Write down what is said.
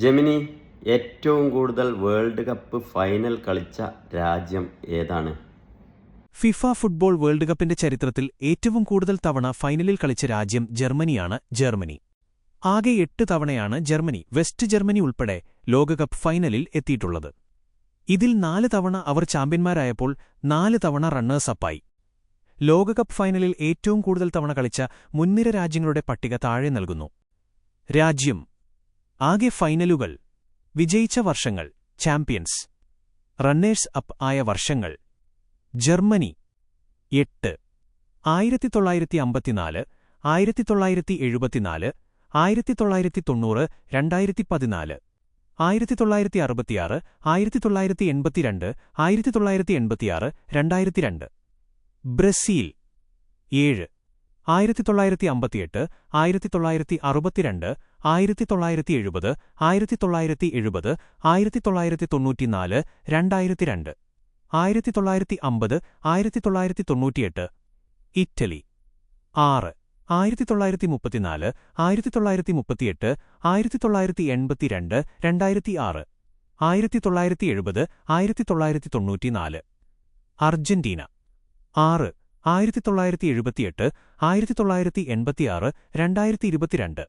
Gemini, ഏറ്റവും കൂടുതൽ world cup final കളിച്ച രാജ്യം ഏതാണ്? ഫിഫ ഫുട്ബോൾ വേൾഡ് കപ്പിന്റെ ചരിത്രത്തിൽ ഏറ്റവും കൂടുതൽ തവണ ഫൈനലിൽ കളിച്ച രാജ്യം ജർമ്മനിയാണ്. ആകെ 8 തവണയാണ് ജർമ്മനി, വെസ്റ്റ് ജർമ്മനി ഉൾപ്പെടെ ലോകകപ്പ് ഫൈനലിൽ എത്തിയിട്ടുള്ളത്. ഇതിൽ 4 തവണ അവർ ചാമ്പ്യന്മാരായപ്പോൾ 4 തവണ റണ്ണേഴ്സ്-അപ്പായി. ലോകകപ്പ് ഫൈനലിൽ ഏറ്റവും കൂടുതൽ തവണ കളിച്ച മുൻനിര രാജ്യങ്ങളുടെ പട്ടിക താഴെ നൽകുന്നു. രാജ്യം, ആകെ ഫൈനലുകൾ, വിജയിച്ച വർഷങ്ങൾ, ചാമ്പ്യൻസ്, റണ്ണേഴ്സ് അപ്പ് ആയ വർഷങ്ങൾ. ജർമ്മനി 8, 1954, 1974, 1990, 2014, 1966, 1982, 1986, 2002. ബ്രസീൽ 7, 1958, 1962, 1970, 1970, 1994, 2002, 1950, 1998. ഇറ്റലി 6, 1934, 1938, 1982, 2006, 1970, 1994. അർജന്റീന 6, 1978, 1986, 2022.